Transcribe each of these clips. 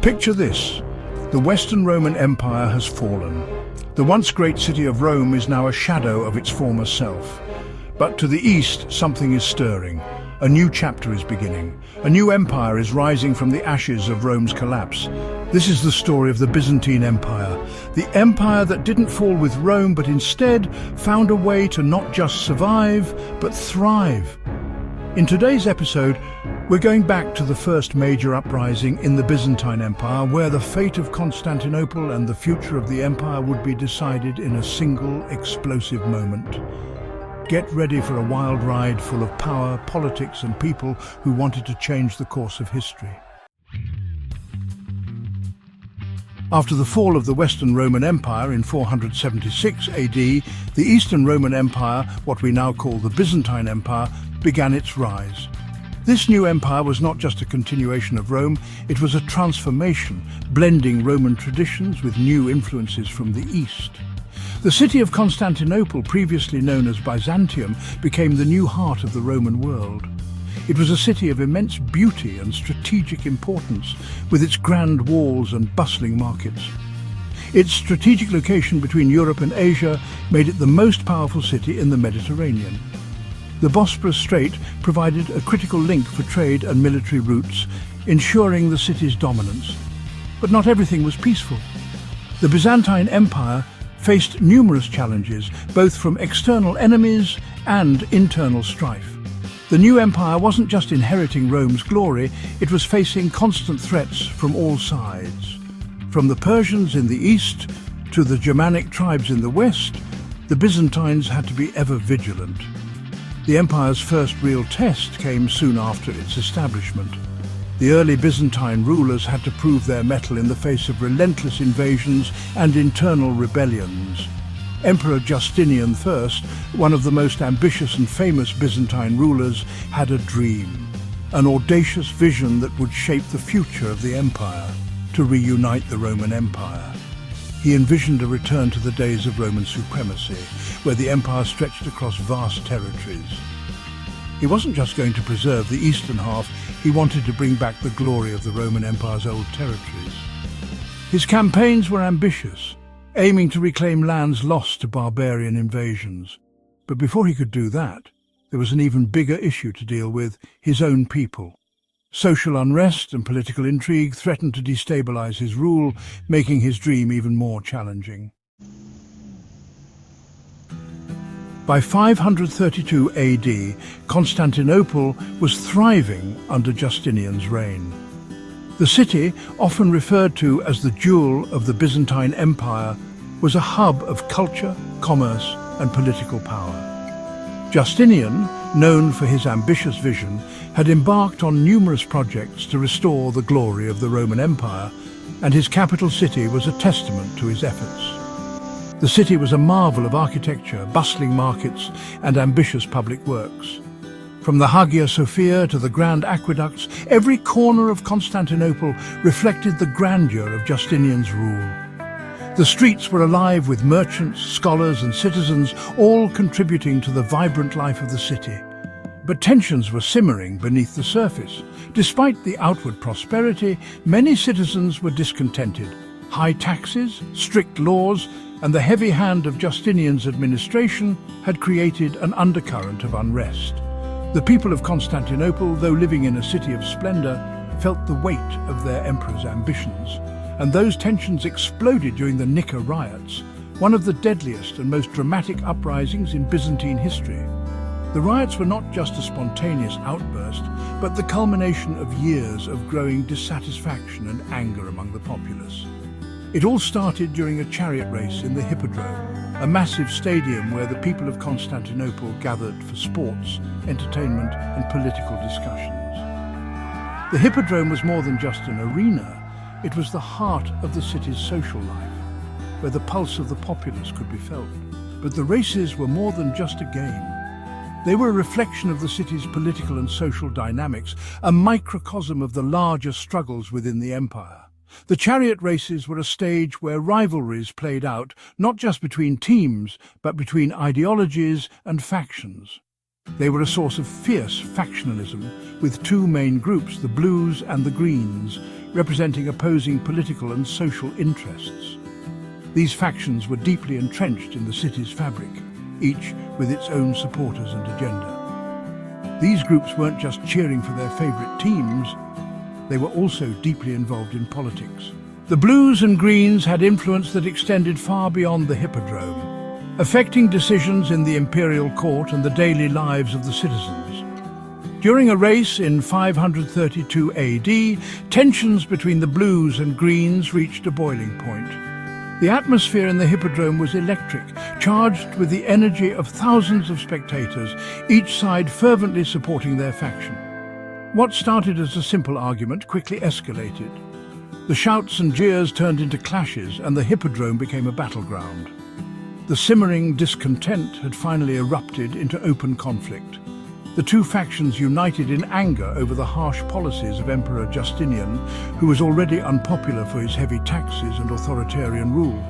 Picture this. The Western Roman Empire has fallen. The once great city of Rome is now a shadow of its former self. But to the east, something is stirring. A new chapter is beginning. A new empire is rising from the ashes of Rome's collapse. This is the story of the Byzantine Empire. The empire that didn't fall with Rome, but instead found a way to not just survive, but thrive. In today's episode, we're going back to the first major uprising in the Byzantine Empire, where the fate of Constantinople and the future of the empire would be decided in a single explosive moment. Get ready for a wild ride full of power, politics, and people who wanted to change the course of history. After the fall of the Western Roman Empire in 476 AD, the Eastern Roman Empire, what we now call the Byzantine Empire, began its rise. This new empire was not just a continuation of Rome, it was a transformation, blending Roman traditions with new influences from the East. The city of Constantinople, previously known as Byzantium, became the new heart of the Roman world. It was a city of immense beauty and strategic importance, with its grand walls and bustling markets. Its strategic location between Europe and Asia made it the most powerful city in the Mediterranean. The Bosporus Strait provided a critical link for trade and military routes, ensuring the city's dominance. But not everything was peaceful. The Byzantine Empire faced numerous challenges, both from external enemies and internal strife. The new empire wasn't just inheriting Rome's glory, it was facing constant threats from all sides. From the Persians in the east to the Germanic tribes in the west, the Byzantines had to be ever vigilant. The empire's first real test came soon after its establishment. The early Byzantine rulers had to prove their mettle in the face of relentless invasions and internal rebellions. Emperor Justinian I, one of the most ambitious and famous Byzantine rulers, had a dream, an audacious vision that would shape the future of the empire, to reunite the Roman Empire. He envisioned a return to the days of Roman supremacy, where the empire stretched across vast territories. He wasn't just going to preserve the eastern half, he wanted to bring back the glory of the Roman Empire's old territories. His campaigns were ambitious, aiming to reclaim lands lost to barbarian invasions. But before he could do that, there was an even bigger issue to deal with: his own people. Social unrest and political intrigue threatened to destabilize his rule, making his dream even more challenging. By 532 AD, Constantinople was thriving under Justinian's reign. The city, often referred to as the jewel of the Byzantine Empire, was a hub of culture, commerce, and political power. Justinian, known for his ambitious vision, had embarked on numerous projects to restore the glory of the Roman Empire, and his capital city was a testament to his efforts. The city was a marvel of architecture, bustling markets, and ambitious public works. From the Hagia Sophia to the grand aqueducts, every corner of Constantinople reflected the grandeur of Justinian's rule. The streets were alive with merchants, scholars, and citizens, all contributing to the vibrant life of the city. But tensions were simmering beneath the surface. Despite the outward prosperity, many citizens were discontented. High taxes, strict laws, and the heavy hand of Justinian's administration had created an undercurrent of unrest. The people of Constantinople, though living in a city of splendor, felt the weight of their emperor's ambitions. And those tensions exploded during the Nika riots, one of the deadliest and most dramatic uprisings in Byzantine history. The riots were not just a spontaneous outburst, but the culmination of years of growing dissatisfaction and anger among the populace. It all started during a chariot race in the Hippodrome, a massive stadium where the people of Constantinople gathered for sports, entertainment, and political discussions. The Hippodrome was more than just an arena. It was the heart of the city's social life, where the pulse of the populace could be felt. But the races were more than just a game. They were a reflection of the city's political and social dynamics, a microcosm of the larger struggles within the empire. The chariot races were a stage where rivalries played out, not just between teams, but between ideologies and factions. They were a source of fierce factionalism, with two main groups, the Blues and the Greens, representing opposing political and social interests. These factions were deeply entrenched in the city's fabric, each with its own supporters and agenda. These groups weren't just cheering for their favorite teams, they were also deeply involved in politics. The Blues and Greens had influence that extended far beyond the Hippodrome, affecting decisions in the imperial court and the daily lives of the citizens. During a race in 532 AD, tensions between the Blues and Greens reached a boiling point. The atmosphere in the Hippodrome was electric, charged with the energy of thousands of spectators, each side fervently supporting their faction. What started as a simple argument quickly escalated. The shouts and jeers turned into clashes, and the Hippodrome became a battleground. The simmering discontent had finally erupted into open conflict. The two factions united in anger over the harsh policies of Emperor Justinian, who was already unpopular for his heavy taxes and authoritarian rule.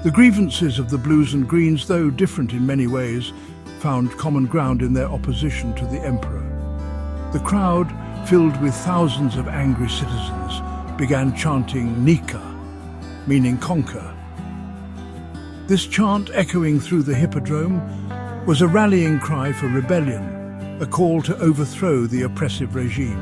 The grievances of the Blues and Greens, though different in many ways, found common ground in their opposition to the emperor. The crowd, filled with thousands of angry citizens, began chanting Nika, meaning conquer. This chant, echoing through the Hippodrome, was a rallying cry for rebellion, a call to overthrow the oppressive regime.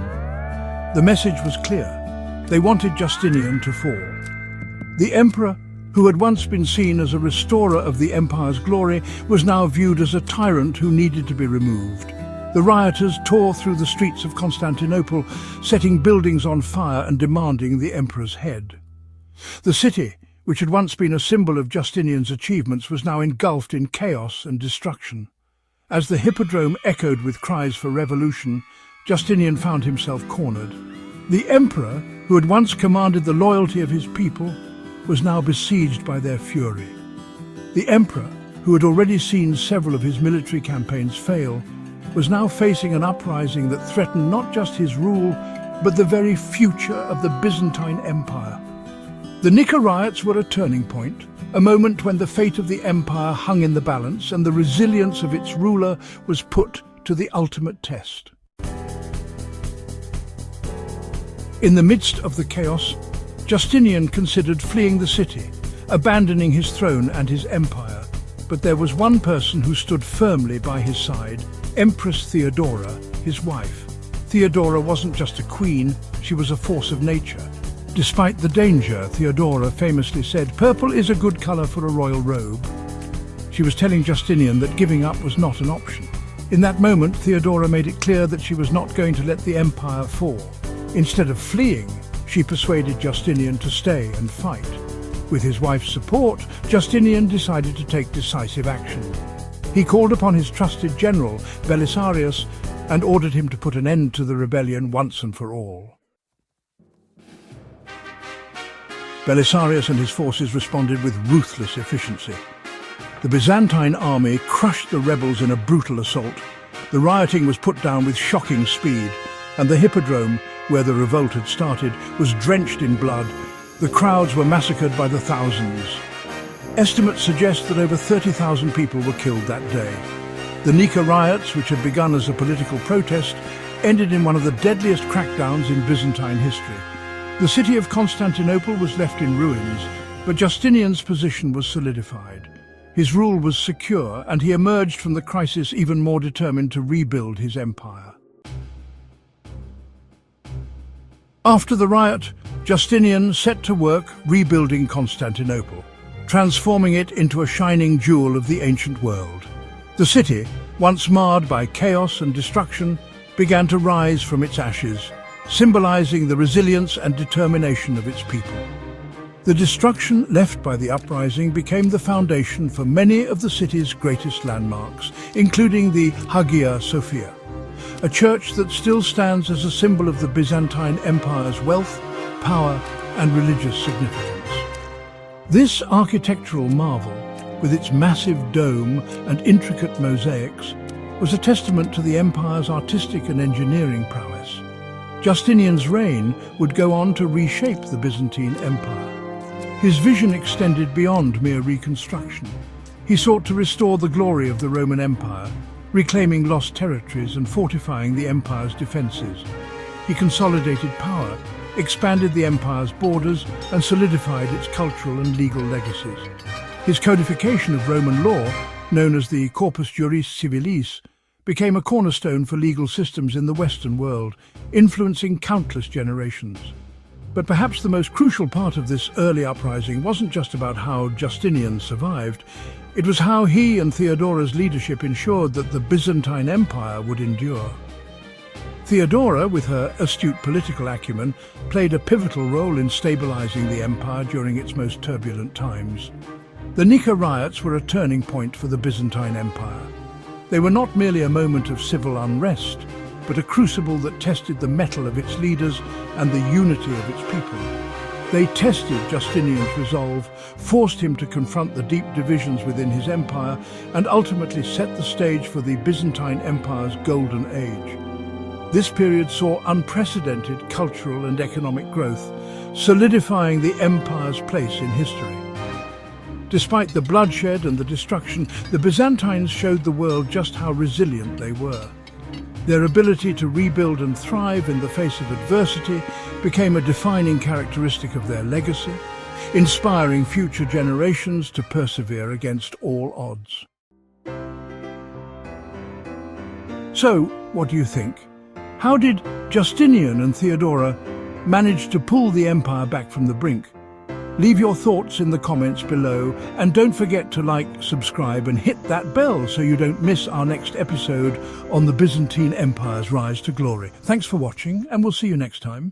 The message was clear. They wanted Justinian to fall. The emperor, who had once been seen as a restorer of the empire's glory, was now viewed as a tyrant who needed to be removed. The rioters tore through the streets of Constantinople, setting buildings on fire and demanding the emperor's head. The city, which had once been a symbol of Justinian's achievements, was now engulfed in chaos and destruction. As the Hippodrome echoed with cries for revolution, Justinian found himself cornered. The emperor, who had once commanded the loyalty of his people, was now besieged by their fury. The emperor, who had already seen several of his military campaigns fail, was now facing an uprising that threatened not just his rule, but the very future of the Byzantine Empire. The Nika riots were a turning point, a moment when the fate of the empire hung in the balance and the resilience of its ruler was put to the ultimate test. In the midst of the chaos, Justinian considered fleeing the city, abandoning his throne and his empire. But there was one person who stood firmly by his side: Empress Theodora, his wife. Theodora wasn't just a queen, she was a force of nature. Despite the danger, Theodora famously said, "Purple is a good colour for a royal robe." She was telling Justinian that giving up was not an option. In that moment, Theodora made it clear that she was not going to let the empire fall. Instead of fleeing, she persuaded Justinian to stay and fight. With his wife's support, Justinian decided to take decisive action. He called upon his trusted general, Belisarius, and ordered him to put an end to the rebellion once and for all. Belisarius and his forces responded with ruthless efficiency. The Byzantine army crushed the rebels in a brutal assault. The rioting was put down with shocking speed, and the Hippodrome, where the revolt had started, was drenched in blood. The crowds were massacred by the thousands. Estimates suggest that over 30,000 people were killed that day. The Nika riots, which had begun as a political protest, ended in one of the deadliest crackdowns in Byzantine history. The city of Constantinople was left in ruins, but Justinian's position was solidified. His rule was secure, and he emerged from the crisis even more determined to rebuild his empire. After the riot, Justinian set to work rebuilding Constantinople, transforming it into a shining jewel of the ancient world. The city, once marred by chaos and destruction, began to rise from its ashes, symbolizing the resilience and determination of its people. The destruction left by the uprising became the foundation for many of the city's greatest landmarks, including the Hagia Sophia, a church that still stands as a symbol of the Byzantine Empire's wealth, power, and religious significance. This architectural marvel, with its massive dome and intricate mosaics, was a testament to the empire's artistic and engineering prowess. Justinian's reign would go on to reshape the Byzantine Empire. His vision extended beyond mere reconstruction. He sought to restore the glory of the Roman Empire, reclaiming lost territories and fortifying the empire's defences. He consolidated power, expanded the empire's borders and solidified its cultural and legal legacies. His codification of Roman law, known as the Corpus Juris Civilis, became a cornerstone for legal systems in the Western world, influencing countless generations. But perhaps the most crucial part of this early uprising wasn't just about how Justinian survived, it was how he and Theodora's leadership ensured that the Byzantine Empire would endure. Theodora, with her astute political acumen, played a pivotal role in stabilizing the empire during its most turbulent times. The Nika riots were a turning point for the Byzantine Empire. They were not merely a moment of civil unrest, but a crucible that tested the mettle of its leaders and the unity of its people. They tested Justinian's resolve, forced him to confront the deep divisions within his empire, and ultimately set the stage for the Byzantine Empire's golden age. This period saw unprecedented cultural and economic growth, solidifying the empire's place in history. Despite the bloodshed and the destruction, the Byzantines showed the world just how resilient they were. Their ability to rebuild and thrive in the face of adversity became a defining characteristic of their legacy, inspiring future generations to persevere against all odds. So, what do you think? How did Justinian and Theodora manage to pull the empire back from the brink? Leave your thoughts in the comments below, and don't forget to like, subscribe and hit that bell so you don't miss our next episode on the Byzantine Empire's rise to glory. Thanks for watching, and we'll see you next time.